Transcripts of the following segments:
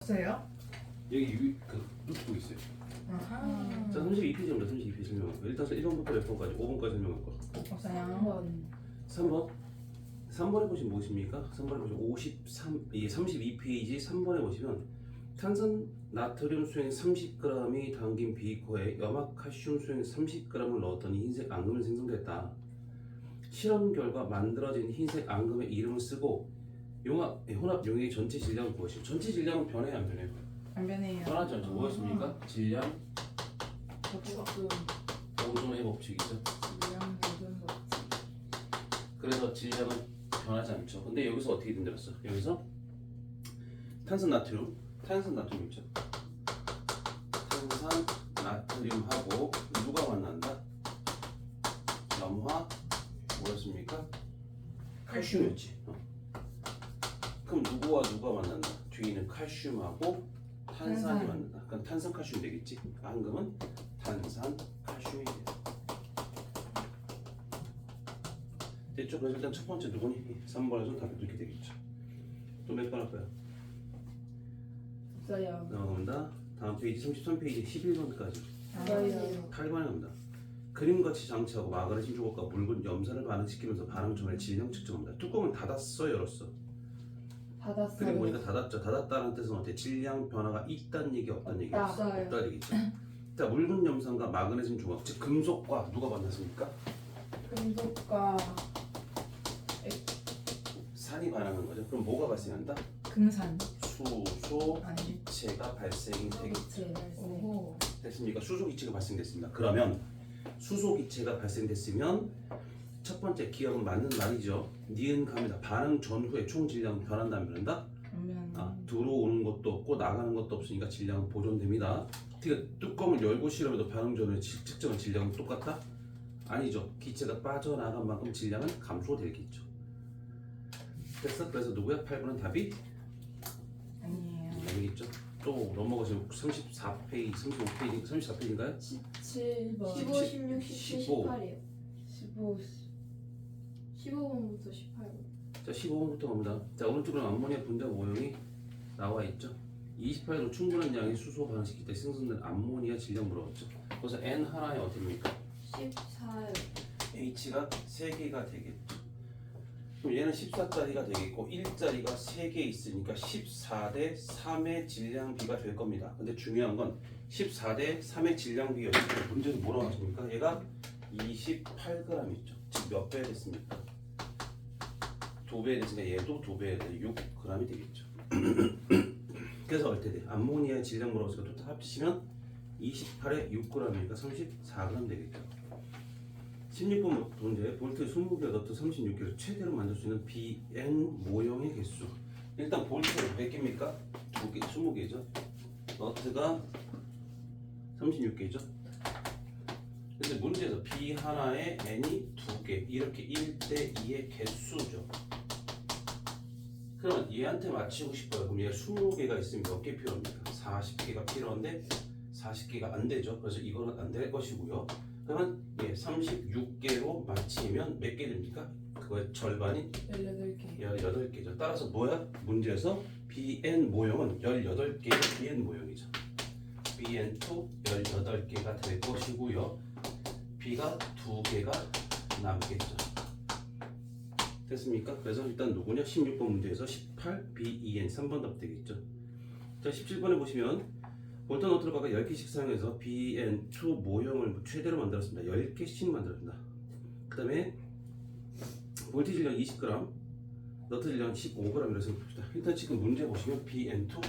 없어요? 여기 노트북 있어요. 아하. 자, 32페이지입니다. 32페이지 설명할 거. 일단 1번부터 몇 번까지? 5번까지 설명할 거. 없어요. 3번. 3번에 보시면 무엇입니까? 3번에 보시면 32페이지 3번에 보시면 탄산 나트륨 수행 30g이 담긴 비커에 염화 칼슘 수행 30g을 넣었더니 흰색 앙금이 생성됐다. 실험 결과 만들어진 흰색 앙금의 이름을 쓰고 혼합 용액의 전체 질량은 무엇이죠? 전체 질량은 변해요, 안 변해요? 안 변해요. 변하지 않죠. 무엇입니까? 질량 조금 보존의 법칙이죠. 질량 모든 것. 그래서 질량은 변하지 않죠. 근데 여기서 어떻게 된다랬어? 여기서 탄산 나트륨 있죠. 탄산 나트륨하고 누가 만난다? 염화 뭐였습니까? 칼슘이었지. 그럼 누구와 누가 만난다? 뒤에는 칼슘하고 탄산이 탄산. 만난다. 그럼 탄산 칼슘 되겠지. 앙금은 탄산 칼슘이 돼. 됐죠? 그래서 일단 첫 번째 누구니? 3번에서 답이 이렇게 되겠죠. 또 몇 번 할까요? 없어요. 나갑니다. 다음 페이지 33페이지 11번까지 없어요. 8번에 갑니다. 그림같이 장치하고 마그네슘 조각과 묽은 염산을 반응시키면서 반응 전의 질량 측정합니다. 뚜껑은 닫았어, 열었어? 닫았어요. 그림 보니까 닫았죠. 닫았다는 뜻은 어때? 질량 변화가 있다는 얘기, 없다는 얘기? 없어요. 없다는 얘기죠. 자, 묽은 염산과 마그네슘 조각, 즉 금속과 누가 만났습니까? 금속과 산이 반응한 거죠. 그럼 뭐가 발생한다? 금산. 수소 아니. 기체가 발생이 되겠죠. 기체 발생. 오호. 됐습니까? 수소 기체가 발생됐습니다. 그러면 수소 기체가 발생됐으면 첫 번째 기억은 맞는 말이죠. 니은 갑니다. 반응 전후에 총 질량은 변한다 안 변한다? 그러면 들어오는 것도 없고 나가는 것도 없으니까 질량은 보존됩니다. 그러니까 뚜껑을 열고 실험해도 반응 전후에 측정한 질량은 똑같다? 아니죠. 기체가 빠져나간 만큼 질량은 감소되겠죠. 됐어? 그래서 누구야? 8번은 답이 아니에요. 아니겠죠. 또 넘어가시면 34페이지, 35페이지, 34페이지인가요? 17번. 15, 16, 17, 15. 18이요. 15. 15번부터 18번. 자, 15번부터 갑니다. 자, 오른쪽으로 암모니아 분자 모형이 나와 있죠. 28도 충분한 양의 수소 반응시킬 때 생성된 암모니아 질량 물어봤죠. 그래서 N 하나에 어떻습니까? 14요. H가 3개가 되겠죠. 그럼 얘는 14짜리가 되겠고 1짜리가 3개 있으니까 14대 3의 질량비가 될 겁니다. 근데 중요한 건 14대 3의 질량비였을 때 문제에서 뭐라고 하십니까? 얘가 28g 있죠. 즉 몇 배 됐습니까? 2배 됐으니까 얘도 2배 돼서 6g이 되겠죠. 그래서 어떻게 돼? 암모니아 질량 물어봤으니까 또 합치면 28에 6g이니까 34g 되겠죠. 16번 문제, 볼트 20개, 너트 36개를 최대로 만들 수 있는 BN 모형의 개수. 일단 볼트가 몇 개입니까? 2개, 20개죠. 너트가 36개죠. 근데 문제에서 B 하나에 N이 2개, 이렇게 1대2의 개수죠. 그러면 얘한테 맞추고 싶어요. 그럼 얘가 20개가 있으면 몇 개 필요합니까? 40개가 필요한데 40개가 안 되죠. 그래서 이거는 안 될 것이고요. 그러면 36개로 맞히면 몇 개 됩니까? 그거의 절반이 18개. 18개죠. 따라서 뭐야? 문제에서 BN 모형은 18개의 BN 모형이죠. BN2 18개가 될 것이고요. B가 2개가 남겠죠. 됐습니까? 그래서 일단 누구냐? 16번 문제에서 18 BEN 3번 답 되겠죠. 자, 17번에 보시면 볼트 너트를 각각 10개씩 사용해서 BN2 모형을 최대로 만들었습니다. 10개씩 만들었습니다. 그 다음에 볼트 질량 20g, 너트 질량 15g이라고 생각합시다. 일단 지금 문제 보시면 BN2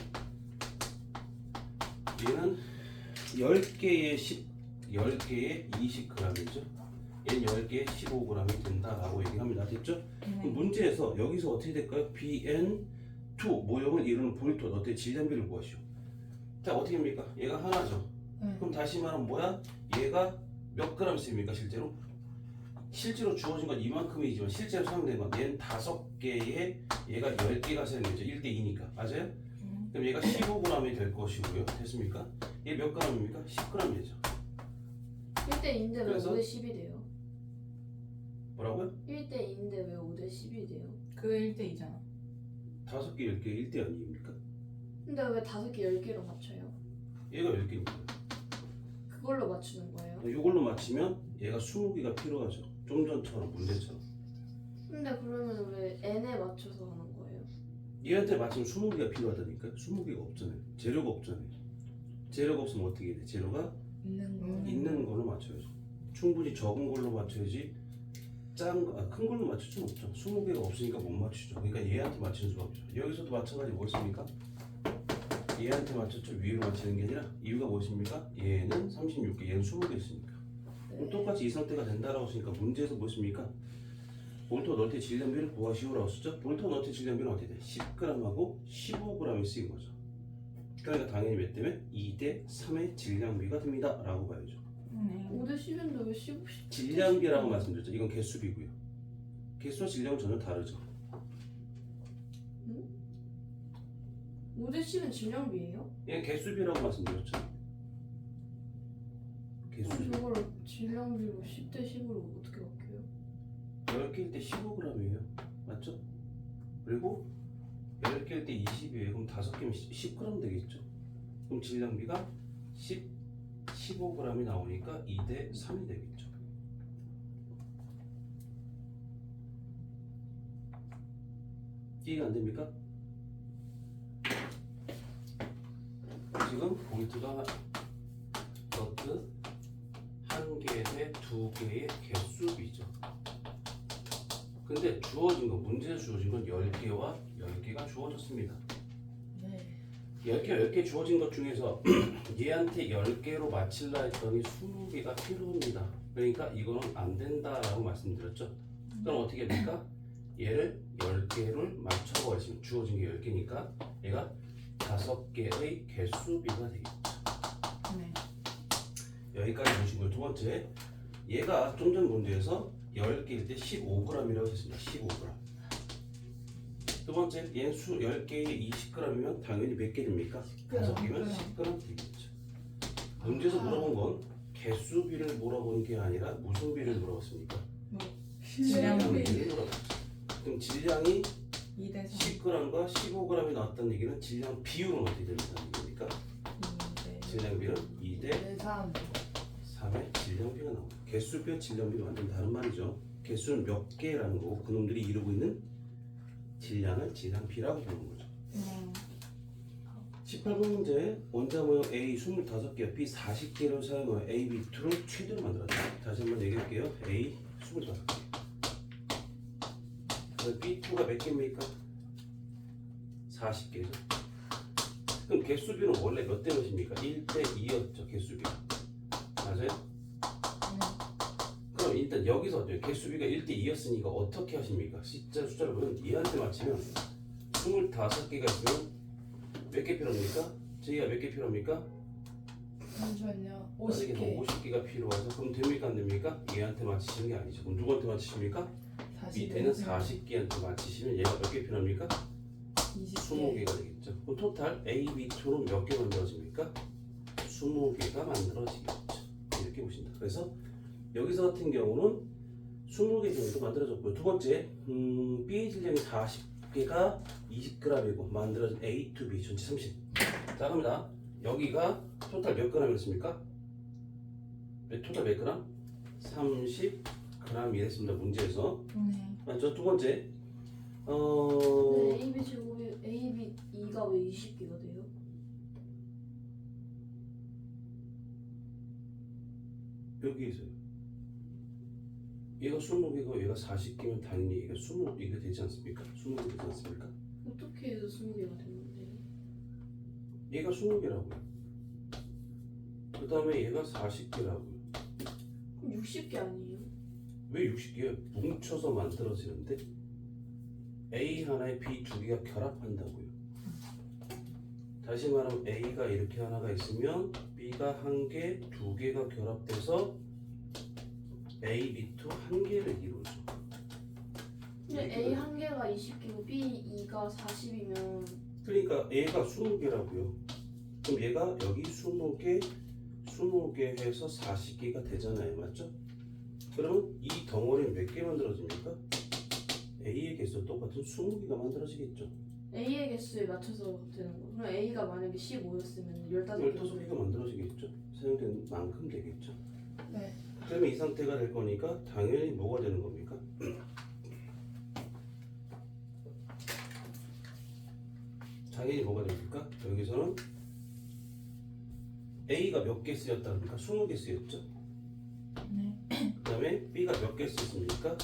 얘는 10개의 20g이죠. 얘는 10개의 15g이 된다라고 얘기합니다. 됐죠? 그럼 문제에서 여기서 어떻게 될까요? BN2 모형을 이루는 볼트 너트의 질량비를 구하시오. 자, 어떻게 합니까? 얘가 하나죠. 그럼 다시 말하면 뭐야? 얘가 몇 그램 씁니까 실제로? 실제로 주어진 건 이만큼이지만 실제로 사용된 건 얘는 5개에 얘가 10개가 사용되죠. 1대2니까. 맞아요? 그럼 얘가 15g이 될 것이고요. 됐습니까? 얘 몇 g입니까? 10g이죠. 1대2인데 왜 그래서? 5대 10이 돼요? 뭐라고요? 1대2인데 왜 5대 10이 돼요? 그 1대2잖아. 5개, 10개 1대 아닙니까? 근데 왜 5개 10개로 맞춰요? 얘가 10개입니다. 그걸로 맞추는 거예요? 이걸로 맞추면 얘가 20개가 필요하죠. 좀 전처럼 문제처럼. 근데 그러면 왜 n에 맞춰서 하는 거예요? 얘한테 맞추면 20개가 필요하다니까요. 20개가 없잖아요. 재료가 없잖아요. 재료가 없으면 어떻게 돼? 재료가 있는 거. 있는 걸로 맞춰야죠. 충분히 적은 걸로 맞춰야지 큰 걸로 맞출 수는 없죠. 20개가 없으니까 못 맞추죠. 그러니까 얘한테 맞추는 수가 없죠. 여기서도 마찬가지 뭐였습니까? 얘한테 맞췄죠. 위로 맞추는 게 아니라 이유가 무엇입니까? 얘는 36개, 얘는 20개 있으니까. 그럼 똑같이 이 상태가 된다라고 했으니까 문제에서 무엇입니까? 볼트 너트의 질량비를 구하시오라고 쓰죠. 볼트 너트의 질량비는 어떻게 돼? 10g하고 15g이 쓰인 거죠. 그러니까 당연히 몇 대면 2대 3의 질량비가 됩니다 라고 봐야죠. 네. 5대 10인데 왜 15, 10? 질량비라고 말씀드렸죠. 이건 개수비고요. 개수와 질량은 전혀 다르죠. 5대 10은 질량비예요? 얘는 개수비라고 말씀드렸죠. 개수비. 저걸 질량비로 10대 10으로 어떻게 바뀌어요? 10개일 때 15g이에요. 맞죠? 그리고 10개일 때 20이에요. 그럼 5개면 10g 되겠죠. 그럼 질량비가 15g이 나오니까 2대 3이 되겠죠. 이해가 안 됩니까? 지금 볼트가 너트 1개 대 2개의 개수비죠. 근데 주어진 건, 문제에서 주어진 건 10개와 10개가 주어졌습니다. 네. 10개 주어진 것 중에서 얘한테 10개로 맞힐라 했더니 20개가 필요합니다. 그러니까 이거는 안 된다라고 말씀드렸죠. 그럼 어떻게 됩니까? 얘를 10개를 맞춰버리시면 주어진 게 10개니까 얘가 5개의 개수비가 되겠죠. 네. 여기까지 보시고요. 두 번째, 얘가 좀 전 문제에서 10개일 때 15g이라고 했습니다. 15g. 두 번째, 얘는 10개에 20g이면 당연히 몇 개 됩니까? 5개면 10g 되겠죠. 문제에서 물어본 건 개수비를 물어본 게 아니라 무슨 비를 물어봤습니까? 질량비. 비를 물어봤죠. 그럼 질량이 2대 3. 10g과 15g이 나왔다는 얘기는 질량 비율은 어떻게 된다는 얘기입니까? 2대 질량비는 2대 3. 3의 질량비가 나옵니다. 개수비와 질량비가 완전 다른 말이죠. 개수는 몇 개라는 거고 그놈들이 이루고 있는 질량을 질량비라고 부르는 거죠. 18번 문제, 원자 모형 A 25개, B 40개를 사용하여 A, B2를 최대로 만들었다. 다시 한번 얘기할게요. A 25개. B2가 몇 개입니까? 40개죠. 그럼 개수비는 원래 몇 대 몇입니까? 1대 2였죠. 개수비. 맞아요? 그럼 일단 여기서 어때요? 개수비가 1대 2였으니까 어떻게 하십니까? 숫자를 보면 얘한테 맞추면 25개가 있으면 몇 개 필요합니까? 저희가 몇 개 필요합니까? 잠시만요. 50개. 50개가 필요하죠. 그럼 됩니까? 안 됩니까? 얘한테 맞히시는 게 아니죠. 그럼 누구한테 맞히십니까? 40. 밑에는 40개한테 맞히시면 얘가 몇 개 필요합니까? 20개. 20개가 되겠죠. 그럼 토탈 A, B2는 몇 개 만들어집니까? 20개가 만들어지겠죠. 이렇게 보신다. 그래서 여기서 같은 경우는 20개 정도 만들어졌고요. 두 번째, B의 질량이 40개가 20g이고 만들어진 A to B 전체 30. 자, 갑니다. 여기가 토탈 몇 g이었습니까? 토탈 몇 g? 30g 이랬습니다. 문제에서. 네. 맞죠? 두 번째, 네, AB 제곱이 AB 2가 왜 20개가 돼요? 여기 있어요. 얘가 20개고 얘가 40개면 당연히 얘가 20개가 되지 않습니까? 20개 되지 않습니까? 어떻게 해서 20개가 됐는데? 얘가 20개라고요. 그 다음에 얘가 40개라고요. 그럼 60개 아니에요? 왜 60개예요? 뭉쳐서 만들어지는데 A 하나에 B 두 개가 결합한다고요. 다시 말하면 A가 이렇게 하나가 있으면 B가 한 개, 두 개가 결합돼서 A, B2 한 개를 이루죠. 근데 A 한 개가 20개고 B 2가 40이면 그러니까 A가 20개라고요. 그럼 얘가 여기 20개, 20개 해서 40개가 되잖아요. 맞죠? 그러면 이 덩어리는 몇 개 만들어집니까? A의 개수 똑같은 20개가 만들어지겠죠. A의 개수에 맞춰서 되는 거. 그럼 A가 만약에 15였으면 15개가 만들어지겠죠. 사용된 만큼 되겠죠. 네. 그러면 이 상태가 될 거니까 당연히 뭐가 되는 겁니까? 당연히 뭐가 됩니까? 여기서는 A가 몇 개 쓰였다니까 20개 쓰였죠. 네. 그 다음에 B가 몇 개 쓰였습니까?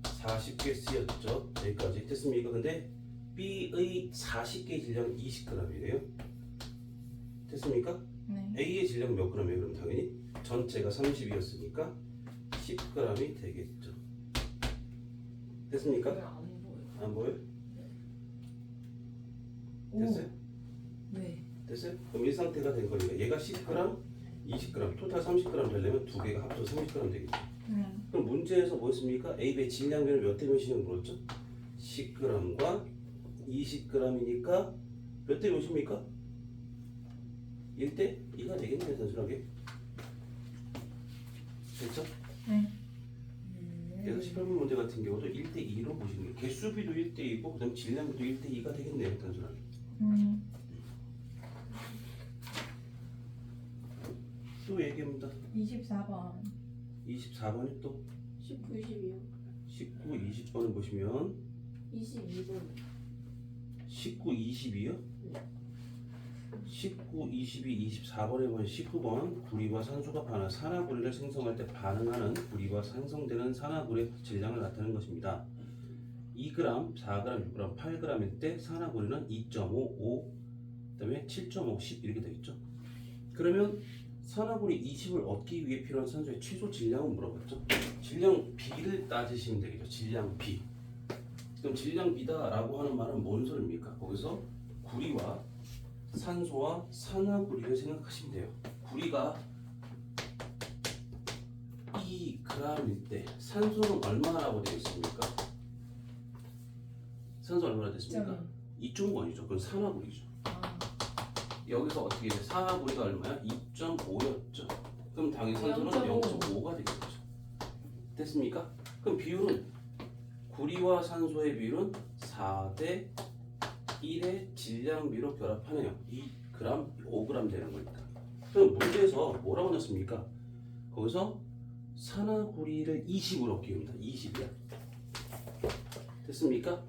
40개 쓰였죠. 여기까지 됐습니까? 근데 B의 40개 질량은 20g이에요. 됐습니까? 네. A의 질량은 몇 g이에요? 그럼 당연히 전체가 30이었으니까 10g이 되겠죠. 됐습니까? 안 보여요. 안 보여요? 오. 됐어요? 네. 됐어요? 그럼 이 상태가 된 거니까 얘가 10g, 20g, 토탈 30g 되려면 두 개가 합쳐서 30g 되겠죠. 그럼 문제에서 뭐였습니까? A의 질량비를 몇 대 몇이냐고 물었죠? 10g과 20g이니까 몇 대 몇입니까? 1대 2가 되겠네요, 단순하게. 됐죠? 네. 그래서 18번 문제 같은 경우도 1대 2로 보시는 게 개수비도 1대 2고 그다음 질량비도 1대 2가 되겠네요, 단순하게. 또 얘기합니다. 24번. 24번에 또 19, 22요. 19, 20번을 보시면 22번. 19, 22요? 19, 22, 24번에 보면 19번 구리와 산소가 반응 산화구리를 생성할 때 반응하는 구리와 생성되는 산화구리의 질량을 나타내는 것입니다. 2g, 4g, 6g, 8g일 때 산화구리는 2.5, 5, 그다음에 7.5, 10 이렇게 되겠죠. 그러면 산화구리 20을 얻기 위해 필요한 산소의 최소 질량을 물어봤죠. 질량 B를 따지시면 되겠죠. 질량 B. 그럼 질량 B다라고 하는 말은 뭔 소리입니까? 거기서 구리와 산소와 산화구리를 생각하시면 돼요. 구리가 2g일 때 산소는 얼마라고 되어 있습니까? 산소 얼마나 됐습니까? 2.5 아니죠. 그건 산화구리죠. 아. 여기서 어떻게 돼? 산화구리가 얼마야? 2.5였죠. 그럼 당연히 산소는 0.5. 0.5가 되겠죠. 됐습니까? 그럼 비율은 구리와 산소의 비율은 4대 1의 질량비로 결합하네요. 2g, 5g 되는 거니까. 그럼 문제에서 뭐라고 넣습니까? 거기서 산화구리를 20으로 얻기 위해입니다. 20이야. 됐습니까?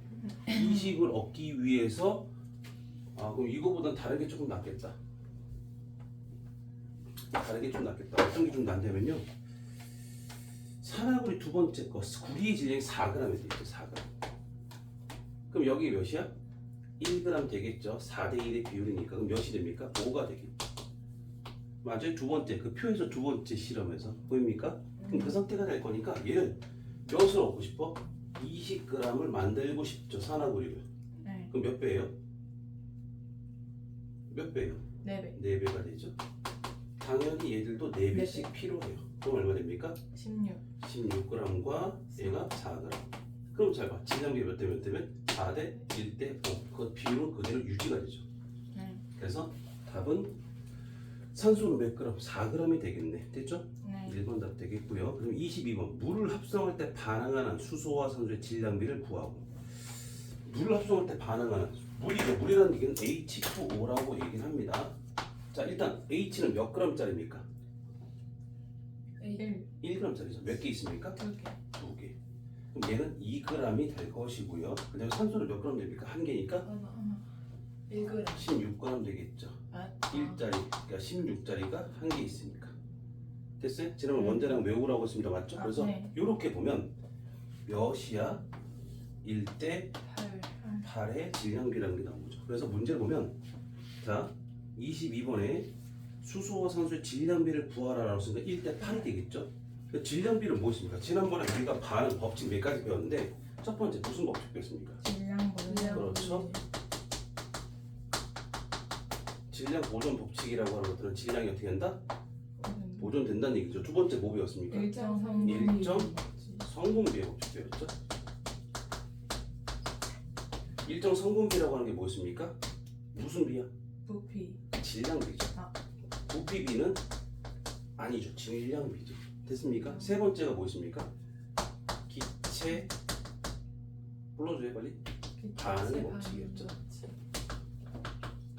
20을 얻기 위해서 그럼 이거보단 다르게 조금 낫겠다. 다르게 좀 낫겠다. 어떤 게 좀 낫냐면요. 산화구리 두 번째 거 구리의 질량이 4g이 되겠죠. 4g. 그럼 여기 몇이야? 1g 되겠죠. 4대 1의 비율이니까. 그럼 몇이 됩니까? 5가 되겠죠. 맞아요. 두 번째 그 표에서 두 번째 실험에서 보입니까? 그럼 그 상태가 될 거니까 얘를 몇을 얻고 싶어? 20g을 만들고 싶죠. 산화구리를. 네. 그럼 몇 배예요? 몇 배예요? 4배. 4배가 되죠. 당연히 얘들도 4배씩 필요해요. 그럼 얼마 됩니까? 16. 16g과 얘가 4g. 그럼 잘 봐. 질량비 몇 대 몇 대면 4대 1대 5. 그 비율은 그대로 유지가 되죠. 네. 그래서 답은 산소는 몇 g? 4g이 되겠네. 됐죠? 네. 1번 답 되겠고요. 그럼 22번 물을 합성할 때 반응하는 수소와 산소의 질량비를 구하고. 물을 합성할 때 반응하는 물이죠. 물이라는 얘기는 H2O라고 얘기를 합니다. 자 일단 H는 몇 g짜리입니까? 1. 1g짜리죠. 몇 개 있습니까? 2개. 2개. 그럼 얘는 2g이 될 것이고요. 그 다음에 산소는 몇 g 됩니까? 한 개니까 1g. 16g 되겠죠. 1짜리, 그러니까 16짜리가 한 개 있으니까. 됐어요? 지난번 원자량 외우라고 했습니다. 맞죠? 그래서 네. 이렇게 보면 몇이야? 1대 8. 8의 질량비라는 게 나오죠. 그래서 문제를 보면 자 22번에 수소와 산소의 질량비를 구하라라고 했으니까 1대 8이 되겠죠. 그 질량비는 무엇입니까? 지난번에 우리가 반응 법칙 몇 가지 배웠는데 첫 번째 무슨 법칙 배웠습니까? 질량 보존. 그렇죠. 질량 보존 법칙이라고 하는 것들은 질량이 어떻게 된다? 보존된다는 얘기죠. 두 번째 뭐 배웠습니까? 일정 성분. 일정 성분비의 법칙 배웠죠. 일정 성분비라고 하는 게 무엇입니까? 무슨 비야? 부피. 질량비죠. 아. 부피비는 아니죠. 질량비죠. 됐습니까? 세 번째가 무엇입니까? 기체 불러줘요 빨리. 반응 법칙이었죠.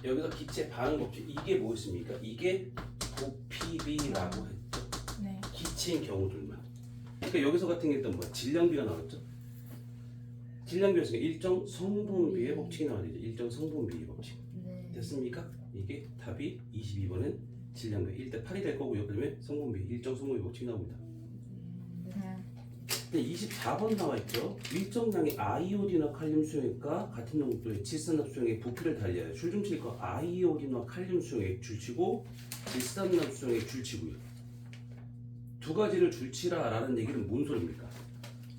여기서 기체 반응 법칙 이게 뭐였습니까? 이게 부피비라고 했죠. 네. 기체인 경우들만. 그러니까 여기서 같은 경우는 뭐야? 질량비가 나왔죠. 질량비였으니까 일정 성분비의 법칙이 나와야 되죠. 일정 성분비의 법칙. 네. 됐습니까? 이게 답이 22번은 질량비 1대 8이 될 거고요. 그다음에 성분비 일정 성분비 법칙이 나옵니다. 네. 근데 24번 나와 있죠. 일정량의 아이오딘과 칼륨 수용액과 같은 농도의 질산납 수용액 부피를 달리하여 줄중치니까 아이오딘과 칼륨 수용액 줄치고 질산납 수용액 줄치고요. 두 가지를 줄치라라는 얘기는 뭔 소리입니까?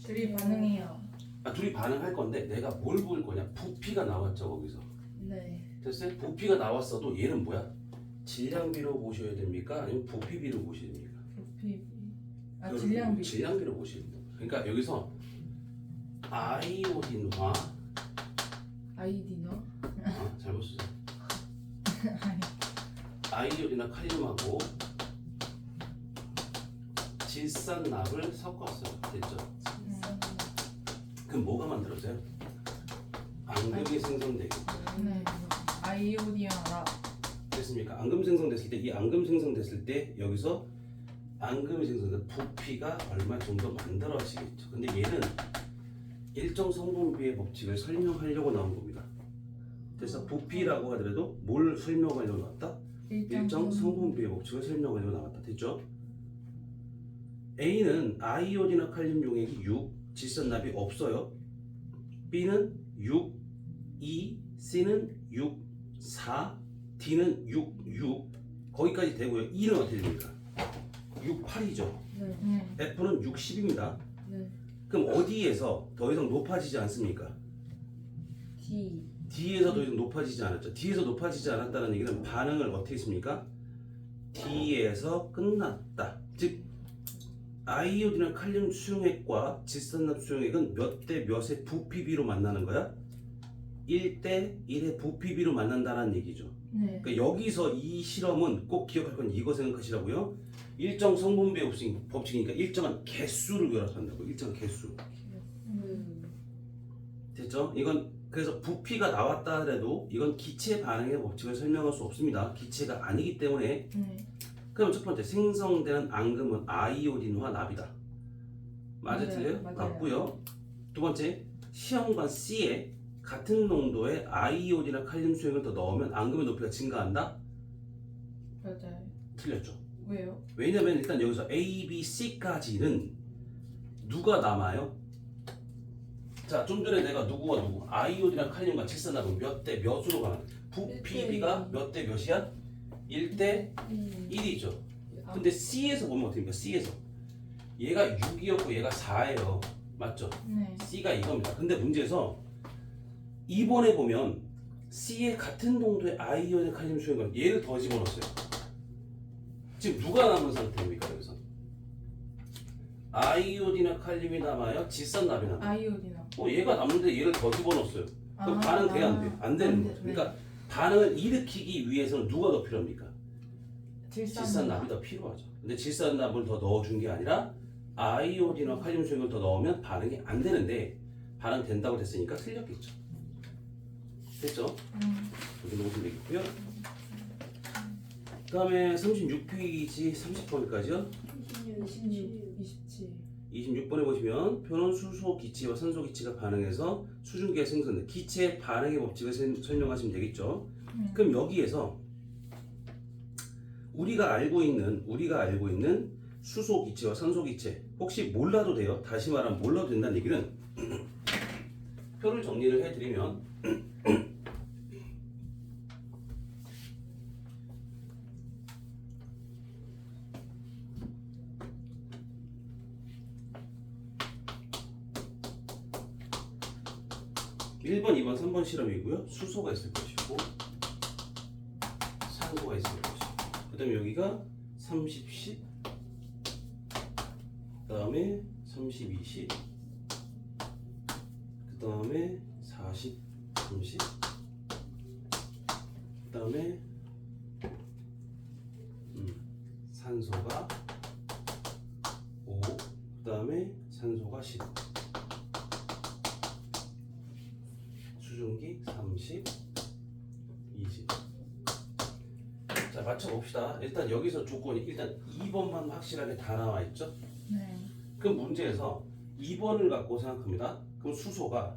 둘이 반응이요. 둘이 반응할 건데 내가 뭘 볼 거냐? 부피가 나왔죠 거기서. 네. 됐어요? 부피가 나왔어도 얘는 뭐야? 질량비로 보셔야 됩니까? 아니면 부피비로 보셔야 됩니까? 부피. 아 여러분, 질량비. 질량비로 보셔야 됩니다. 그러니까 여기서 아이오딘화 아이디너? 잘못 썼어요. 아니. 아이오딘과 칼륨하고 질산납을 섞었어요. 됐죠? 그럼 뭐가 만들어져요? 앙금이 생성되고 네. 아이오디아라. 됐습니까? 앙금 생성됐을 때 이 앙금 생성됐을 때 여기서 앙금이 생성된 부피가 얼마 정도 만들어지겠죠. 근데 얘는 일정 성분비의 법칙을 설명하려고 나온 겁니다. 그래서 부피라고 하더라도 뭘 설명하려고 나왔다? 일정 성분비의 법칙을 설명하려고 나왔다. 됐죠? A는 아이오딘과 칼륨 용액이 6, 질산납이 없어요. B는 6, 2, C는 6, 4, D는 6, 6 거기까지 되고요. E는 어떻게 됩니까? 6, 8이죠. 네. 네. F는 6, 10입니다. 네. 그럼 어디에서 더 이상 높아지지 않습니까? D. D에서 더 이상 높아지지 않았죠. D에서 높아지지 않았다는 얘기는 반응을 어떻게 했습니까? D에서 끝났다. 즉 아이오딘과 칼륨 수용액과 질산납 수용액은 몇 대 몇의 부피비로 만나는 거야? 1대 1의 부피비로 만난다는 얘기죠. 네. 그러니까 여기서 이 실험은 꼭 기억할 건 이거 생각하시라고요. 일정 성분비 법칙이니까 일정한 개수를 결합한다고. 일정한 개수. 됐죠? 이건 그래서 부피가 나왔다 하더라도 이건 기체 반응의 법칙을 설명할 수 없습니다. 기체가 아니기 때문에. 네. 그럼 첫 번째 생성되는 앙금은 아이오딘화 납이다. 맞아 맞아요. 틀려요? 맞아요. 맞고요. 두 번째 시험관 C에 같은 농도의 아이오딘이나 칼륨 수용을 더 넣으면 앙금의 높이가 증가한다? 맞아요. 틀렸죠. 왜요? 왜냐면 일단 여기서 A, B, C까지는 누가 남아요? 자, 좀 전에 내가 누구와 누구 아이오딘이나 칼륨과 질산납은 몇 대 몇으로 가나? 부피비가 몇 대 몇이야? 1대 1이죠. 근데 C에서 보면 어떻게 됩니까? C에서 얘가 6이었고 얘가 4예요. 맞죠? 네. C가 이겁니다. 근데 문제에서 2번에 보면 C에 같은 농도의 아이오딘 칼륨 수용을 얘를 더 집어넣었어요. 지금 누가 남은 상태입니까? 여기서 아이오딘과 칼륨이 남아요? 질산납이 남아요? 아이오디나. 얘가 남는데 얘를 더 집어넣었어요. 그럼 반응 돼야 안 돼? 안 되는 거죠. 그러니까 반응을 일으키기 위해서는 누가 더 필요합니까? 질산납이 더 필요하죠. 근데 질산납을 더 넣어준 게 아니라 아이오딘과 칼륨 수용을 더 넣으면 반응이 안 되는데 반응 된다고 됐으니까 틀렸겠죠. 됐죠? 여기 놓으시면 되겠고요. 그 다음에 36페이지 30번까지요. 26. 27. 26번에 보시면 표는 수소 기체와 산소 기체가 반응해서 수증기가 생성된 기체 반응의 법칙을 설명하시면 되겠죠. 그럼 여기에서 우리가 알고 있는 수소 기체와 산소 기체 혹시 몰라도 돼요. 다시 말하면 몰라도 된다는 얘기는 표를 정리를 해드리면 1번, 2번, 3번 실험이고요. 수소가 있을 것이고 산소가 있을 것이고 그 다음에 여기가 30, 10 그 다음에 30, 20 그 다음에 40, 30 그 다음에 산소가 5 그 다음에 산소가 10 30, 20. 자, 맞춰봅시다. 일단 여기서 조건이 일단 2번만 확실하게 다 나와 있죠? 네. 그럼 문제에서 2번을 갖고 생각합니다. 그럼 수소가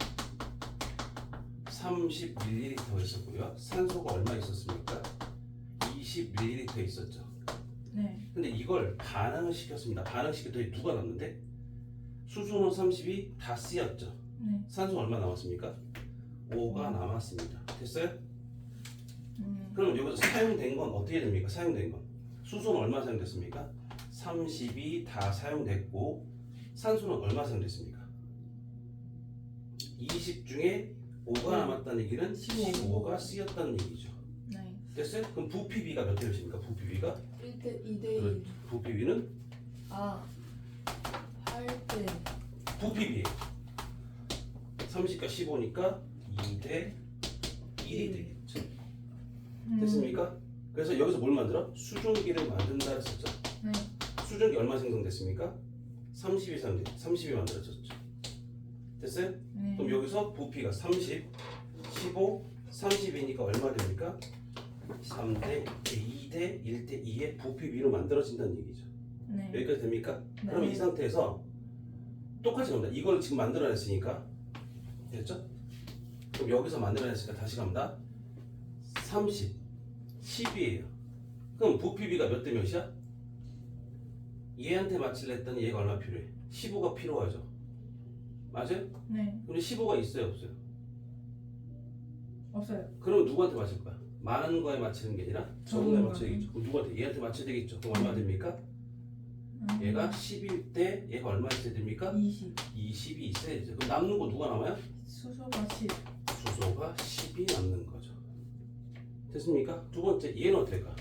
30ml 있었고요. 산소가 얼마 있었습니까? 20ml 있었죠. 네. 근데 이걸 반응을 시켰습니다. 반응시켰더니 누가 남는데? 수소는 30이 다 쓰였죠. 네. 산소 얼마 남았습니까? 5가 남았습니다. 됐어요? 음. 그럼 여기서 사용된 건 어떻게 됩니까? 사용된 건 수소는 얼마 사용됐습니까? 30이 다 사용됐고 산소는 얼마 사용됐습니까? 20 중에 5가 남았다는 얘기는 15가 쓰였다는 얘기죠. 네. 됐어요? 그럼 부피비가 몇 대 몇입니까? 부피비가 1대 2대 1. 부피비는 아 8대 부피비예요. 30과 15니까 2대 1이 되겠죠. 됐습니까? 그래서 여기서 뭘 만들어? 수증기를 만든다 했었죠. 네. 수증기 얼마 생성됐습니까? 30이 만들어졌죠. 됐어요? 네. 그럼 여기서 부피가 30, 15, 30이니까 얼마 됩니까? 3대 2대 1대 2의 부피비로 만들어진다는 얘기죠. 네. 여기까지 됩니까? 네. 그럼 이 상태에서 똑같이 갑니다. 이걸 지금 만들어냈으니까 됐죠? 그럼 여기서 만들어냈으니까 다시 갑니다. 30, 10이에요. 그럼 부피비가 몇 대 몇이야? 얘한테 맞추려 했더니 얘가 얼마 필요해? 15가 필요하죠. 맞아요? 네. 근데 15가 있어요, 없어요? 없어요. 그럼 누구한테 맞출 거야? 많은 거에 맞추는 게 아니라 적은 거에 맞춰야 되겠죠. 그럼 누구한테? 얘한테 맞춰야 되겠죠. 그럼 얼마 됩니까? 얘가 10일 때 얘가 얼마 있어야 됩니까? 20. 20이 있어야 되죠. 그럼 남는 거 누가 남아요? 수소가 10. 수소가 10이 남는 거죠. 됐습니까? 두 번째, 얘는 어떻게 될까?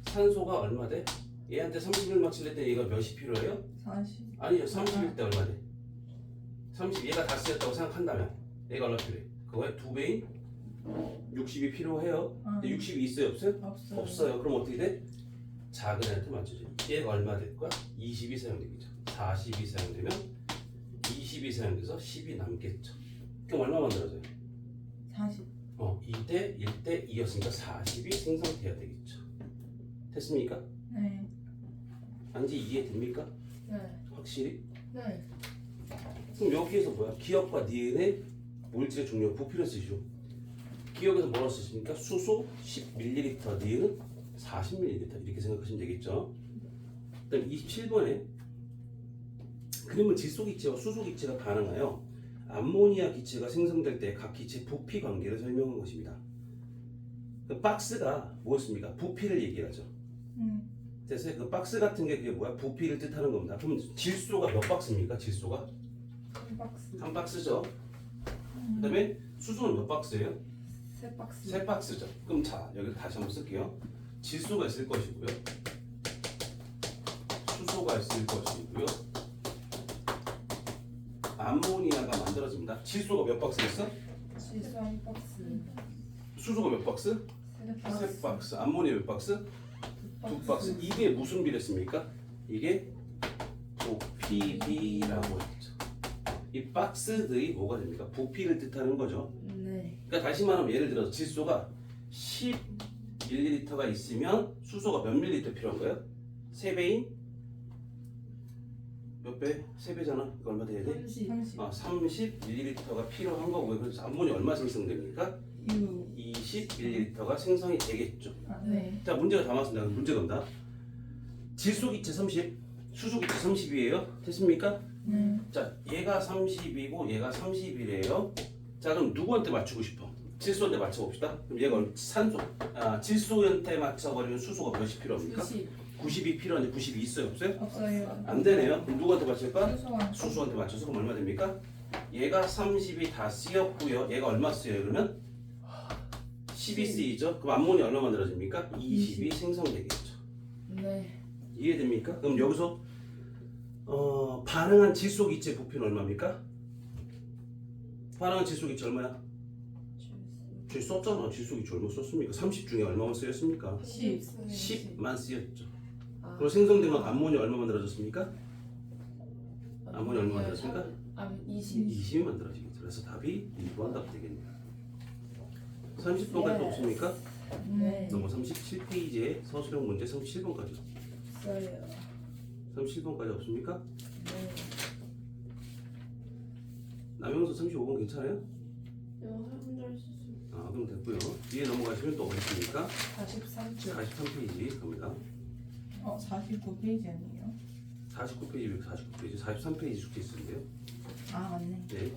산소가 얼마 돼? 얘한테 30일 맞출 때 얘가 몇이 필요해요? 40. 아니죠. 30일 때 얼마 돼? 30, 얘가 다 쓰였다고 생각한다면 얘가 얼마 필요해? 그거의 2배인 60이 필요해요. 근데 60이 있어요? 없어요? 없어요. 없어요. 그럼 어떻게 돼? 작은 애한테 맞추죠. 얘가 얼마 될 거야? 20이 사용되겠죠. 40이 사용되면 20이 사용돼서 10이 남겠죠. 그럼 얼마 만들어져요? 40. 2대 1대 2였으니까 40이 생성돼야 되겠죠. 됐습니까? 네. 안지 이해됩니까? 네. 확실히? 네. 그럼 여기에서 뭐야? 기억과 니은의 물질의 종류 부피를 쓰시오. 기억에서 뭐라고 쓰십니까? 수소 10ml, 니은은 40ml 이렇게 생각하시면 되겠죠. 그다음 27번에 그림은 질소기체와 수소기체가 반응하여 암모니아 기체가 생성될 때 각 기체 부피 관계를 설명한 것입니다. 그 박스가 뭐였습니까? 부피를 얘기하죠. 됐어요? 그 박스 같은 게 그게 뭐야? 부피를 뜻하는 겁니다. 그럼 질소가 몇 박스입니까? 질소가 한 박스. 한 박스죠. 그다음에 수소는 몇 박스예요? 세 박스. 세 박스죠. 그럼 자 여기 다시 한번 쓸게요. 질소가 있을 것이고요. 수소가 있을 것이고요. 암모니아가 만들어집니다. 질소가 몇 박스 있어? 질소 한 박스. 수소가 몇 박스? 세 박스. 암모니아 몇 박스? 두 박스. 이게 무슨 비례습니까? 이게 부피비라고 했죠. 이 박스들이 뭐가 됩니까? 부피를 뜻하는 거죠. 네. 그러니까 다시 말하면 예를 들어서 질소가 10ml가 있으면 수소가 몇 ml 필요한 거예요? 3배인? 몇 배? 3배잖아. 그 얼마 돼야 돼? 30. 30ml가 필요한 거고요. 그래서 암모니아 얼마 생성됩니까? 20ml가 생성이 되겠죠. 네. 자, 문제가 다 나왔습니다. 문제 갑니다. 질소기체 30, 수소기체 30이에요. 됐습니까? 네. 자, 얘가 30이고 얘가 30이래요. 자, 그럼 누구한테 맞추고 싶어? 질소한테 맞춰봅시다. 그럼 얘가 산소, 질소한테 맞춰버리면 수소가 몇이 필요합니까? 90이 필요한데 90이 있어요? 없어요? 없어요. 안 되네요. 그럼 누구한테 맞출까? 수소한. 수소한테 맞춰서 그럼 얼마 됩니까? 얘가 30이 다 쓰였고요. 얘가 얼마 쓰여요? 그러면 10이 쓰이죠. 그럼 암모니아 얼마 만들어집니까? 20이 생성되겠죠. 네. 이해됩니까? 그럼 여기서 반응한 질소기체 부피는 얼마입니까? 반응한 질소기체 얼마야? 저희 썼잖아. 질소기체 얼마 썼습니까? 30 중에 얼마만 쓰였습니까? 10. 10만 쓰였죠. 아. 그리고 생성된 건 암모니아 얼마 만들어졌습니까? 암모니아 얼마 만들어졌습니까? 20. 20이 만들어지겠죠. 그래서 답이 2번 답 되겠네요. 30번까지 없습니까? 네. 넘어 37페이지에 서술형 문제 37번까지. 써요. 37번까지 없습니까? 네. 남영수 35번 괜찮아요? 이거 혼자 할 수 있어요. 아, 그럼 됐고요. 뒤에 넘어가시면 또 어디 있습니까? 43쪽. 43페이지 갑니다. 49페이지 아니에요? 49페이지, 49페이지, 43페이지 숙제 있는데요. 아 맞네. 네.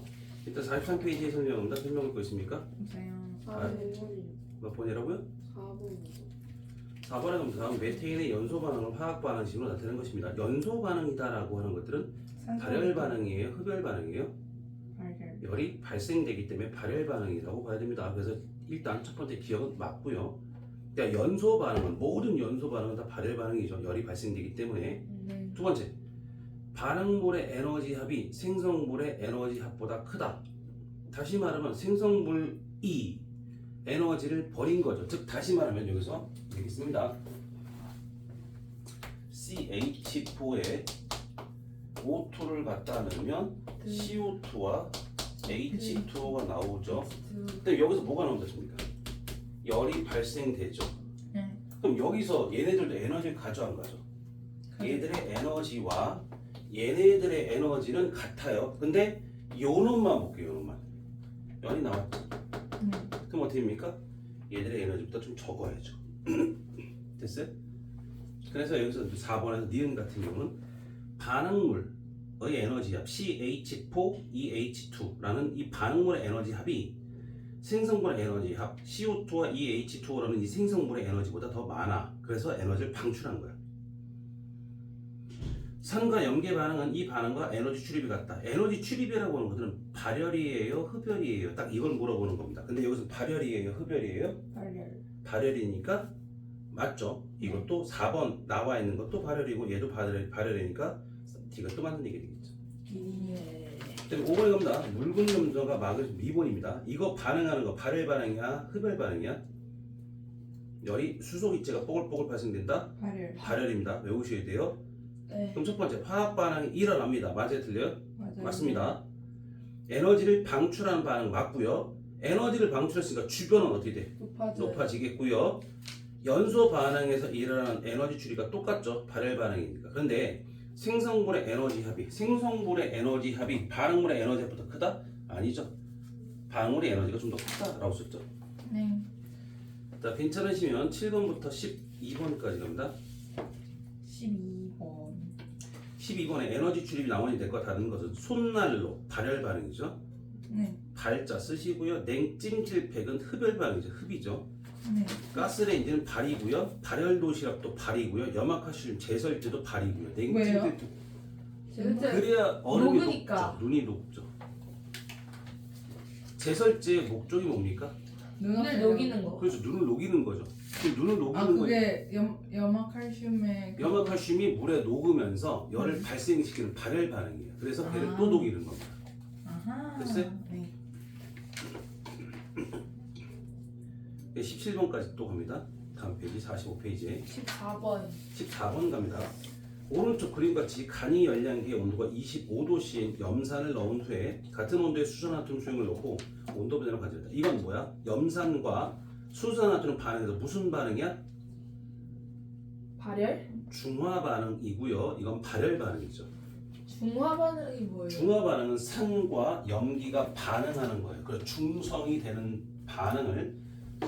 일단 43페이지에 설명합니다. 설명할 거 있습니까? 보세요. 4번이요. 몇 번이라고요? 4번이요. 4번에 가면 다음 메테인의 연소 반응을 화학 반응식으로 나타내는 것입니다. 연소 반응이다라고 하는 것들은 발열 반응이에요, 흡열 반응이에요? 발열. 열이 발생되기 때문에 발열 반응이라고 봐야 됩니다. 그래서 일단 첫 번째 기억은 맞고요. 그러니까 연소 반응은 모든 연소 반응은 다 발열 반응이죠. 열이 발생되기 때문에. 네. 두 번째, 반응물의 에너지 합이 생성물의 에너지 합보다 크다. 다시 말하면 생성물이 에너지를 버린 거죠. 즉 다시 말하면 여기서 되겠습니다. CH4에 O2를 갖다 넣으면 CO2와 H2O가 나오죠. 근데 여기서 뭐가 나온다십니까? 열이 발생되죠. 네. 그럼 여기서 얘네들도 에너지를 가져 안 가져? 얘들의 에너지와 얘네들의 에너지는 같아요. 근데 요 놈만 볼게요. 요 놈만. 열이 나왔죠. 그럼 어떻게 됩니까? 얘들의 에너지보다 좀 적어야죠. 됐어요? 그래서 여기서 4번에서 니은 같은 경우는 반응물의 에너지 합 CH4EH2라는 이 반응물의 에너지 합이 생성물의 에너지 합 CO2와 EH2O라는 이 생성물의 에너지보다 더 많아. 그래서 에너지를 방출한 거야. 산과 염계 반응은 이 반응과 에너지 출입이 같다. 에너지 출입이라고 하는 것들은 발열이에요, 흡열이에요? 딱 이걸 물어보는 겁니다. 근데 여기서 발열이에요, 흡열이에요? 발열. 발열이니까 맞죠? 이것도 4번 나와 있는 것도 발열이고 얘도 발열이니까 D가 또 맞는 얘기 되겠죠. 예. 그다음에 5번에 갑니다. 묽은 염소가 막을 미본입니다. 이거 반응하는 거 발열 반응이야, 흡열 반응이야? 열이 수소 기체가 뽀글뽀글 발생된다? 발열. 발열입니다. 외우셔야 돼요. 네. 그럼 첫 번째 화학 반응이 일어납니다. 맞아요, 틀려요? 맞아요. 맞습니다. 에너지를 방출하는 반응 맞고요. 에너지를 방출했으니까 주변은 어떻게 돼? 높아지겠고요. 연소 반응에서 일어나는 에너지 출입이 똑같죠. 발열 반응이니까. 그런데 생성물의 에너지 합이 반응물의 에너지 합보다 크다? 아니죠. 반응물의 에너지가 좀 더 크다라고 썼죠. 네. 자, 괜찮으시면 7번부터 12번까지 갑니다. 12번. 12번에 에너지 출입이 나머지 될것 다른 것은 손난로 발열 반응이죠. 네. 발자 쓰시고요. 냉찜질팩은 흡열 반응이죠. 흡이죠. 네. 가스레인지는 발이고요. 발열 도시락도 발이고요. 염화칼슘 제설제도 발이고요. 왜요? 그래야 얼음이 녹으니까. 녹죠. 눈이 녹죠. 제설제의 목적이 뭡니까? 눈을 녹이는 거. 그래서 눈을 녹이는 거죠. 그 눈을 녹이는 아 거죠. 그게 염화칼슘에 염화칼슘이 물에 녹으면서 열을 발생시키는 발열 반응이에요. 그래서 배를 또 녹이는 겁니다. 아하. 됐어요? 네. 17번까지 또 갑니다. 다음 페이지 45페이지에 14번. 14번 갑니다. 오른쪽 그림같이 간이 열량기의 온도가 25도씨인 염산을 넣은 후에 같은 온도의 수산화듐 수용을 넣고 온도 변화를 가져다. 이건 뭐야? 염산과 수산화듐 반응에서 무슨 반응이야? 발열? 중화 반응이고요. 이건 발열 반응이죠. 중화 반응이 뭐예요? 중화 반응은 산과 염기가 반응하는 거예요. 그래서 중성이 되는 반응을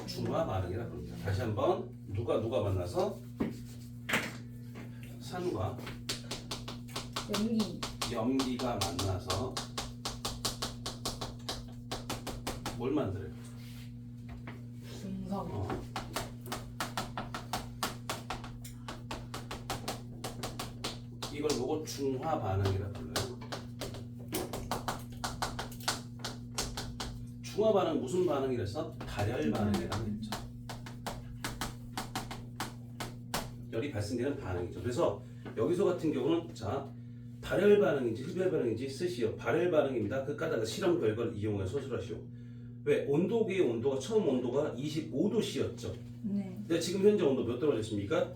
중화 반응이라고 합니다. 다시 한번 누가 만나서 산과 염기가 만나서 뭘 만들어요? 중성. 이걸 보고 중화 반응이라고 불러요. 중화 반응 무슨 반응이라서 발열 반응이라고 했죠. 열이 발생되는 반응이죠. 그래서 여기서 같은 경우는 자 발열 반응인지 흡열 반응인지 쓰시오. 발열 반응입니다. 그 까다가 실험 결과를 이용해 서술하시오. 왜? 온도계의 온도가 처음 온도가 25도씨였죠. 네. 근데 지금 현재 온도 몇 떨어졌습니까?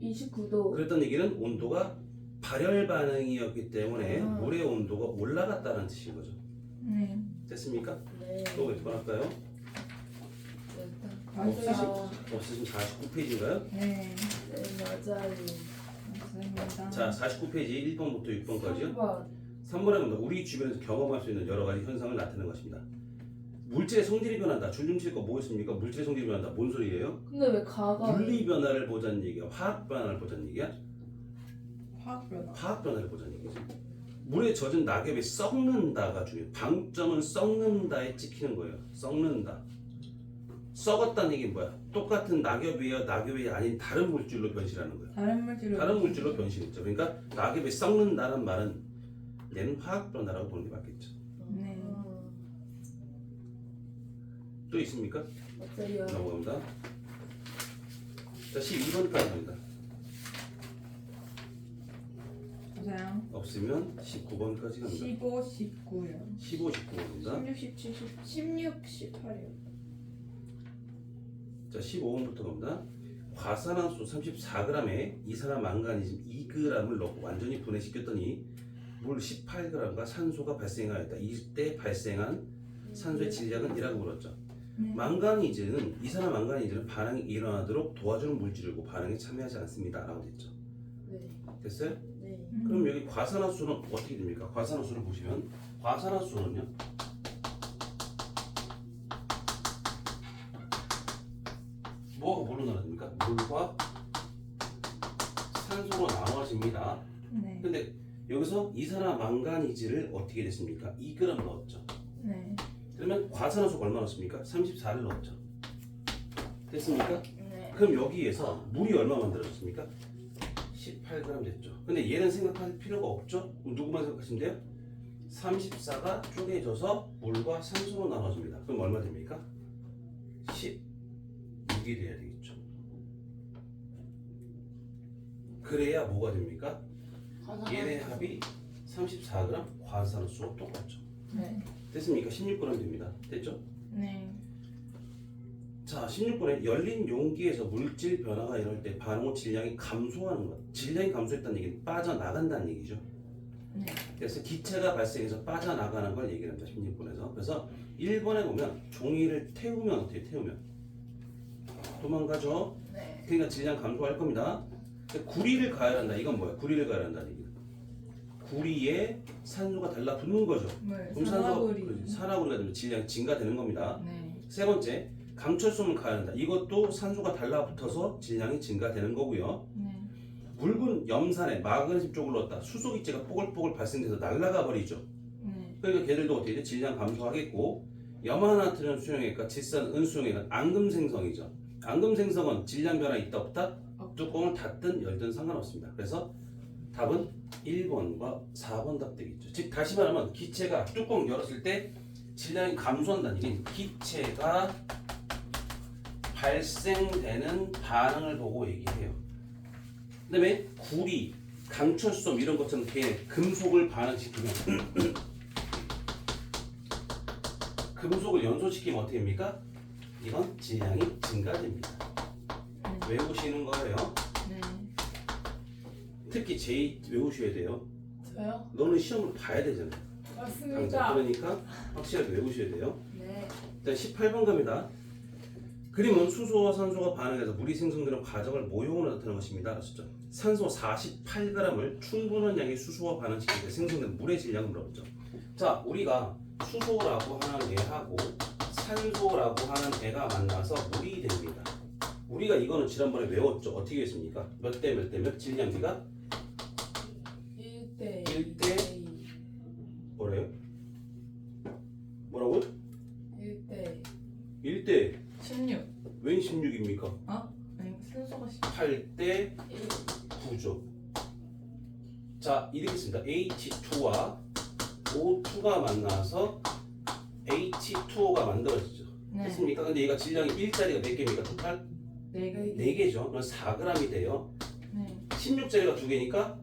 29도. 그랬던 얘기는 온도가 발열 반응이었기 때문에 물의 온도가 올라갔다는 뜻인 거죠. 네. 됐습니까? 네. 또 몇 번 할까요? 맞아요. 없으시면 49페이지인가요? 네. 네, 맞아요. 맞습니다. 자, 49페이지 1번부터 6번까지요. 3번. 3번에 보면 우리 주변에서 경험할 수 있는 여러 가지 현상을 나타내는 것입니다. 물질의 성질이 변한다. 줄중칠 거 뭐였습니까? 물질의 성질이 변한다. 뭔 소리예요? 근데 왜 가가 물리 변화를 보자는 얘기야? 화학 변화를 보자는 얘기야? 화학 변화. 화학 변화를 보자는 얘기지. 물에 젖은 낙엽이 썩는다가 중요해. 방점은 썩는다에 찍히는 거예요. 썩는다. 썩었다는 얘기는 뭐야? 똑같은 낙엽이에요? 낙엽이 아닌 다른 물질로 변신하는 거야. 다른 물질로 변신했죠. 그러니까 낙엽이 썩는다는 말은 얘는 화학 변화라고 보는 게 맞겠죠. 네. 또 있습니까? 맞아요. 넘어갑니다. 자, 12번까지 갑니다. 보세요. 없으면 19번까지 갑니다. 15, 19요. 15, 19번입니다. 16, 17, 16, 18이요. 자, 15번부터 갑니다. 과산화수 34g에 이산화망가니즘 2g을 넣고 완전히 분해시켰더니 물 18g과 산소가 발생하였다. 이때 발생한 산소의 질량은 이라고 물었죠. 네. 망가니즈는 이산화망가니즈는 반응이 일어나도록 도와주는 물질이고 반응에 참여하지 않습니다. 라고 됐죠. 네. 됐어요? 네. 그럼 여기 과산화수는 어떻게 됩니까? 과산화수를 보시면 과산화수는요. 뭐가 뭘로 나눠집니까? 물과 산소로 나눠집니다. 네. 근데 여기서 이산화망가니즈를 어떻게 됐습니까? 2g 넣었죠. 네. 그러면 과산화수가 얼마 넣었습니까? 34를 넣었죠. 됐습니까? 네. 그럼 여기에서 물이 얼마 만들어졌습니까? 18g 됐죠. 근데 얘는 생각할 필요가 없죠? 그럼 누구만 생각하시면 돼요? 34가 쪼개져서 물과 산소로 나눠집니다. 그럼 얼마 됩니까? 16이 돼야 되겠죠. 그래야 뭐가 됩니까? 얘네 합이 34g, 과산화수와 똑같죠. 네. 됐습니까? 16g 됩니다. 됐죠? 네. 자, 16번에 열린 용기에서 물질 변화가 일어날 때 반응 후 질량이 감소하는 것. 질량이 감소했다는 얘기는 빠져나간다는 얘기죠. 네. 그래서 기체가 발생해서 빠져나가는 걸 얘기합니다. 16번에서. 그래서 1번에 보면 종이를 태우면 어떻게 태우면 도망가죠. 네. 그러니까 질량 감소할 겁니다. 구리를 가열한다. 이건 뭐야? 구리를 가열한다는 얘기는 구리에 산소가 달라붙는 거죠. 물. 그럼 산화구리. 산화구리가 되면 질량이 증가되는 겁니다. 네. 세 번째, 강철솜을 가열한다. 이것도 산소가 달라붙어서 질량이 증가되는 거고요. 네. 묽은 염산에 마그네슘 쪽을 넣었다. 수소기체가 뽀글뽀글 발생돼서 날아가 버리죠. 네. 그러니까 걔들도 어떻게 돼? 질량 감소하겠고, 염화나트륨 수용액과 질산 은수용액은 앙금 생성이죠. 앙금 생성은 질량 변화 있다 없다? 뚜껑을 닫든 열든 상관없습니다. 그래서 답은 1번과 4번 답 되겠죠. 즉 다시 말하면 기체가 뚜껑 열었을 때 질량이 감소한다는 얘기는 기체가 발생되는 반응을 보고 얘기해요. 그 다음에 구리, 강철솜 이런 것처럼 걔 금속을 반응시키면 금속을 연소시키면 어떻게 됩니까? 이건 질량이 증가됩니다. 외우시는 거예요. 네. 특히 제2 외우셔야 돼요. 저요? 너는 시험으로 봐야 되잖아요. 맞습니다. 그러니까 확실하게 외우셔야 돼요. 네. 자, 18번 갑니다. 그림은 수소와 산소가 반응해서 물이 생성되는 과정을 모형으로 나타내는 것입니다. 아셨죠? 산소 48g을 충분한 양의 수소와 반응시킬 때 생성된 물의 질량을 물어봤죠. 자, 우리가 수소라고 하는 애하고 산소라고 하는 애가 만나서 물이 됩니다. 우리가 이거는 지난번에 외웠죠. 어떻게 했습니까? 몇 대 몇 대 몇 질량비가? 1대 1대 뭐래요? 뭐라고요? 1대 1대 16. 웬 16입니까? 어? 아니, 순서가 10. 8대 1. 9죠. 자, 이렇게 씁니다. H2와 O2가 만나서 H2O가 만들어지죠. 네. 됐습니까? 근데 얘가 질량이 1짜리가 몇 개입니까? 토탈? 4개. 4개죠. 그럼 4g이 돼요. 네. 16짜리가 2개니까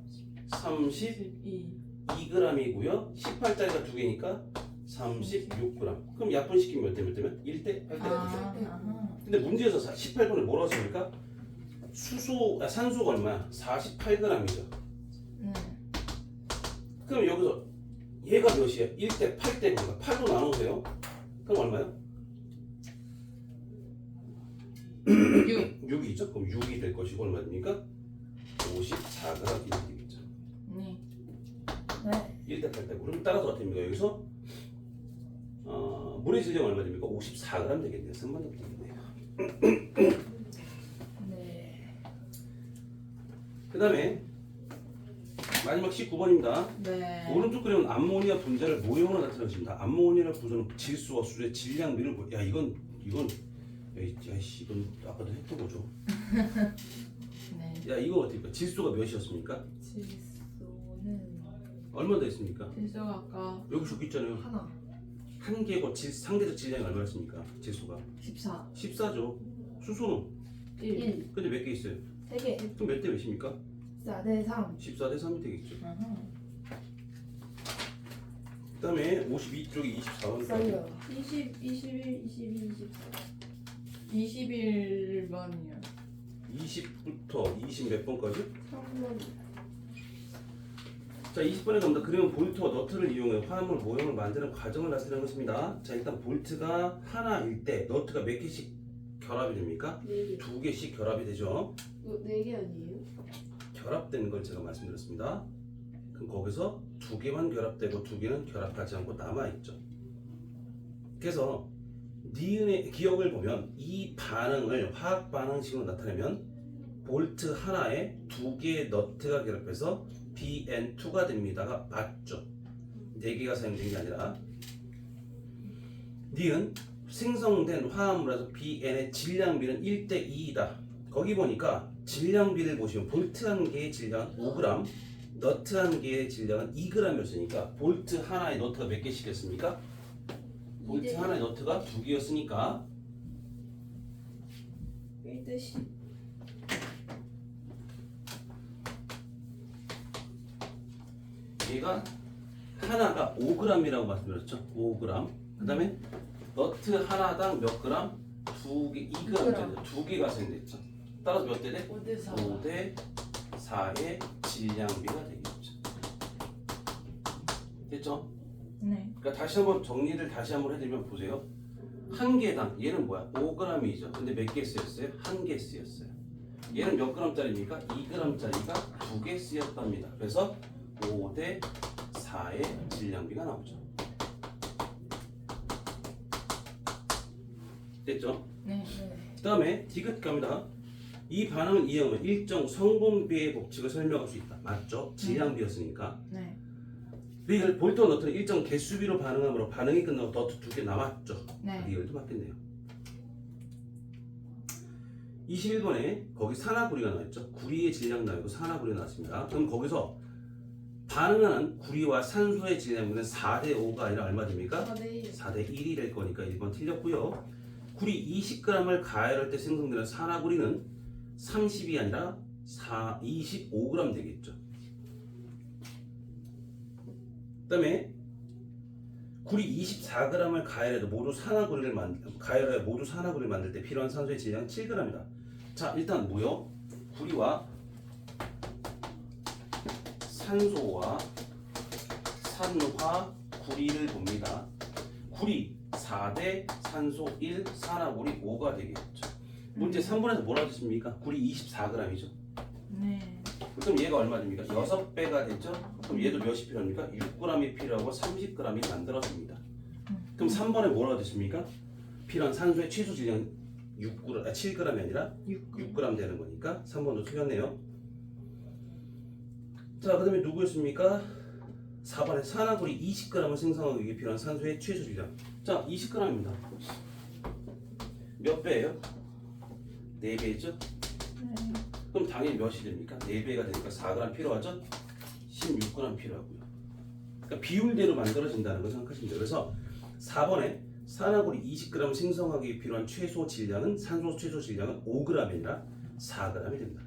32g이고요. 18짜리가 2개니까 36g. 그럼 약분시키면 몇 대 몇 대면? 1대 8대. 아하. 근데 문제에서 18번에 뭐라고 했습니까? 산소가 얼마야? 48g이죠. 네. 그럼 여기서 얘가 몇이야? 1대 8대 그러니까 8로 나누세요. 그럼 얼마요? 6. 6이죠? 그럼 6이 될 것이고 얼마 됩니까? 54g 이렇게 되겠죠. 네. 네. 1대 8대. 그럼 따라서 어떻게 됩니까? 여기서 물의 질량 얼마 됩니까? 54g 되겠네요. 3번 답 되겠네요. 네. 그 다음에 마지막 19번입니다. 네. 오른쪽 그림은 암모니아 분자를 모형으로 나타내십니다. 암모니아 분자는 질소와 수소의 질량비를 야 이건 야이씨 이건 아까도 했던 거죠. 네. 야 이거 어떻게 봐? 질소가 몇이었습니까? 질소는 얼마 더 있습니까? 질소가 아까 여기 적혀 있잖아요. 하나. 한 개고 상대적 질량이 얼마였습니까? 질소가 14. 14죠. 수소는 1. 근데 몇 개 있어요? 3개. 그럼 몇 대 몇입니까? 4대 3. 14대 3이 되겠죠. 아하. 그 다음에 52쪽에 24번까지 썰려. 20, 21, 22, 24. 21번이요. 20부터 20 몇 번까지? 3번. 자 20번에 갑니다. 그림은 볼트와 너트를 이용해 화합물 모형을 만드는 과정을 나타내는 것입니다. 자 일단 볼트가 하나일 때 너트가 몇 개씩 결합이 됩니까? 4개. 2개씩 결합이 되죠. 이거 4개 아니에요? 결합되는 걸 제가 말씀드렸습니다. 그럼 거기서 2개만 결합되고 2개는 결합하지 않고 남아있죠. 그래서 니은의 기억을 보면 이 반응을 화학 반응식으로 나타내면 볼트 하나에 2개의 너트가 결합해서 BN2가 됩니다가 맞죠. 4개가 사용된 게 아니라 니은 생성된 화합물에서 BN의 질량비는 1대 2이다. 거기 보니까 질량비를 보시면 볼트 한 개의 질량은 5g, 너트 한 개의 질량은 2g이었으니까 볼트 하나에 너트가 몇 개씩이었습니까? 볼트 하나에 너트가 2개였으니까 1대 10. 얘가 하나가 5g이라고 말씀드렸죠. 5g. 그 다음에 너트 하나당 몇 그램? 2g, 2개가 생겼죠. 따라서 몇 대 돼? 5대 4. 5대 4의 질량비가 되겠죠. 됐죠? 네. 그러니까 다시 한번 정리를 다시 한번 해드리면 보세요. 한 개당 얘는 뭐야? 5g이죠. 근데 몇 개 쓰였어요? 한 개 쓰였어요. 얘는 몇 g짜리입니까? 2g짜리가 2개 쓰였답니다. 그래서 5대 4의 질량비가 나오죠. 됐죠? 네. 그 다음에 디귿 갑니다. 이 반응을 이용하면 일정 성분비의 법칙을 설명할 수 있다. 맞죠? 질량비였으니까. 네. 리을 볼트와 너트는 일정 개수비로 반응하므로 반응이 끝나고 너트 2개 남았죠. 네. 리을도 맞겠네요. 21번에 거기 산화구리가 나왔죠. 구리의 질량 나오고 산화구리가 나왔습니다. 그럼 거기서 반응하는 구리와 산소의 질량은 4대 5가 아니라 얼마 됩니까? 4대 1. 4대 1이 될 거니까 1번 틀렸고요. 구리 20g을 가열할 때 생성되는 산화구리는 30이 아니라 25g 되겠죠. 그 다음에 구리 24g을 가열해도 모두 산화구리를 만들 때 필요한 산소의 질량은 7g이다. 자 일단 뭐요? 구리와 산소와 산화 구리를 봅니다. 구리 4대 산소 1, 산화구리 5가 되겠죠. 문제 3번에서 뭐라고 했습니까? 구리 24g이죠. 네. 그럼 얘가 얼마 됩니까? 6배가 되죠? 그럼 얘도 몇이 필요합니까? 6g이 필요하고 30g이 만들어집니다. 그럼 3번에 뭐라고 됐습니까? 필요한 산소의 최소 질량은 7g이 아니라 6g 되는 거니까 3번도 틀렸네요. 자, 그 다음에 누구였습니까? 4번에 산화구리 20g을 생성하기 위해 필요한 산소의 최소 질량. 자, 20g입니다. 몇 배예요? 4배죠? 네. 그럼 당연히 몇이 됩니까? 4배가 되니까 4g 필요하죠? 16g 필요하고요. 그러니까 비율대로 만들어진다는 걸 생각하시면 돼요. 그래서 4번에 산화구리 20g 생성하기 위해 필요한 최소 질량은 산소 최소 질량은 5g이 아니라 4g이 된다.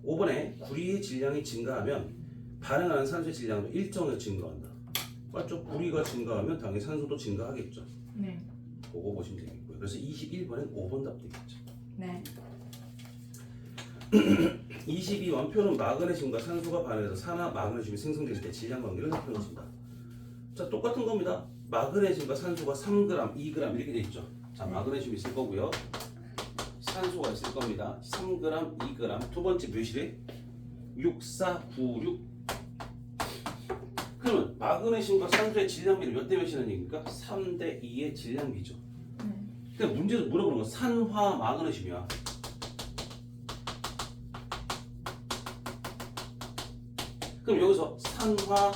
5번에 구리의 질량이 증가하면 반응하는 산소의 질량도 일정을 증가한다. 맞죠? 구리가 증가하면 당연히 산소도 증가하겠죠. 네. 그거 보시면 되겠고요. 그래서 21번엔 5번 답 되겠죠. 네. 22원표는 마그네슘과 산소가 반응해서 산화 마그네슘이 생성될 때 질량 관계를 나타냈습니다. 자, 똑같은 겁니다. 마그네슘과 산소가 3g, 2g 이렇게 돼 있죠. 자, 마그네슘 있을 거고요. 산소가 있을 겁니다. 3g, 2g. 두 번째 몇이래? 6, 4, 9, 6. 그러면 마그네슘과 산소의 질량비를 몇 대 몇이라는 얘기입니까? 3대 2의 질량비죠. 네. 근데 문제에서 물어보는 건 산화 마그네슘이야. 그럼 여기서 산화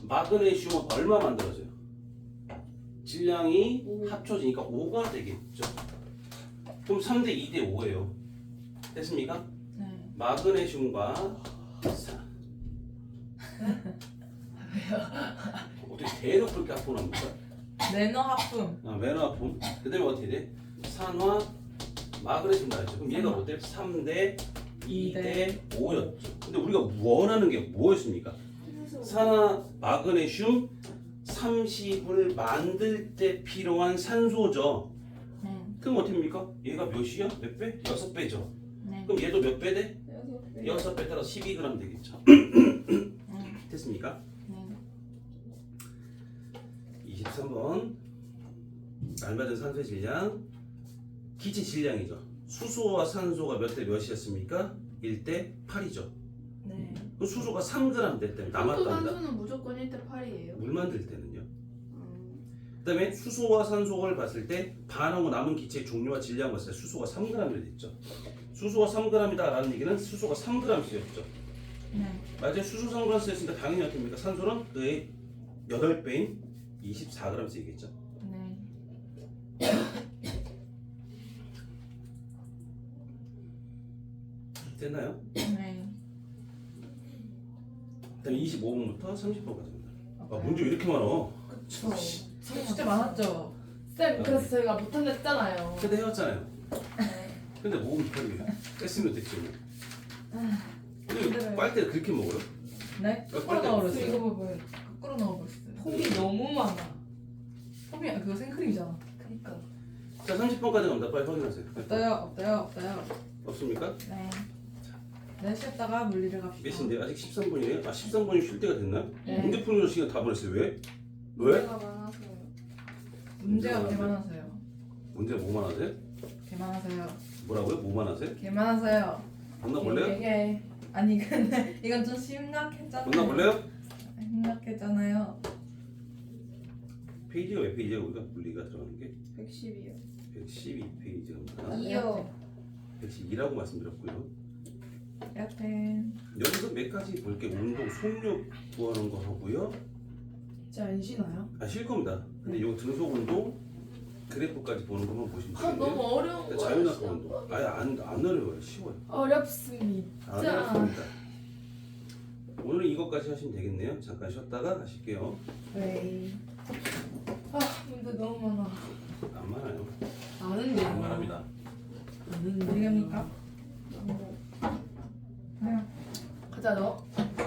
마그네슘은 얼마 만들어져요? 질량이 오. 합쳐지니까 5가 되겠죠. 그럼 3대 2대 5예요. 됐습니까? 네. 마그네슘과 어떻게 대로 그렇게 합분을 합니까? 내노 하품. 매너 합분. 그 다음에 어떻게 돼? 산화 마그네슘 나왔죠. 그럼 얘가 어때? 3대 2대 5였죠. 근데 우리가 원하는 게 뭐였습니까? 산화 마그네슘 30을 만들 때 필요한 산소죠. 네. 그럼 어떻게 됩니까? 얘가 몇이야? 몇 배? 6배죠. 네. 그럼 얘도 몇 배 돼? 6배. 6배 따라 12g 되겠죠. 됐습니까? 네. 23번 알맞은 산소의 질량 기체 질량이죠. 수소와 산소가 몇 대 몇이었습니까? 1대 8이죠. 네. 그 수소가 3g 됐다면 남았답니다. 산소는 무조건 1대 8이에요. 물 만들 때는요. 그 다음에 수소와 산소를 봤을 때 반하고 남은 기체의 종류와 질량을 봤을 때 수소가 3g이 됐죠. 수소가 3g이다 라는 얘기는 수소가 3g 쓰였죠. 네. 맞아요. 수소 3g 쓰였으니까 당연히 어떻습니까? 산소는 그의 8배인 24g 쓰이겠죠. 네. 됐나요? 네. 그 다음에 25번부터 30번까지 입니다. 아 문제 왜 이렇게 많아? 그쵸. 진짜 많았죠. 쌤, 그래서 저희가 못한다 했잖아요. 근데 해왔잖아요. 네. 근데 먹으면 편해요. 뺐으면 됐지 뭐. 근데 힘들어요. 빨대를 그렇게 먹어요? 네? 거꾸로 빨대 넣어버렸어요. 이거 봐봐요. 거꾸로 넣어버렸어요. 폼이 너무 많아. 폼이 그거 생크림이잖아. 그니까. 자 30번까지 갑니다. 빨리 확인하세요. 없어요. 없어요. 없어요. 없습니까? 네. 네, 쉬었다가 물리를 갑시다. 몇인데? 아직 13분이에요? 아 13분이 쉴 때가 됐나요? 네. 문제 푸는 시간 다 보냈어요. 왜? 왜? 문제가 많아서요. 문제가 개많아서요. 문제 뭐만 하세요? 개많아서요. 뭐라고요? 뭐만 하세요? 개많아서요. 혼나 볼래요? 이게 아니 근데 이건 좀 심각했잖아요. 혼나 볼래요? 심각했잖아요. 페이지가 몇 페이지야 우리가 물리가 들어가는 게? 110이요. 112페이지입니다. 이요. 112라고 말씀드렸고요. 여튼 여기서 몇 가지 볼게. 운동, 속력 구하는 거 하고요. 진짜 안 쉬나요? 아, 쉴 겁니다. 근데 요 등속 운동 그래프까지 보는 것만 보시면 아, 돼요. 너무 어려운 거예요. 자유낙하 운동. 아예 안 어려워요. 쉬워요. 어렵습니다. 안 어렵습니다. 오늘은 이것까지 하시면 되겠네요. 잠깐 쉬었다가 가실게요. 네. 아, 문제 너무 많아. 안 많아요. 아는데. 안 말합니다. 아는데. 지금입니까? 너무. 그냥 가자 너.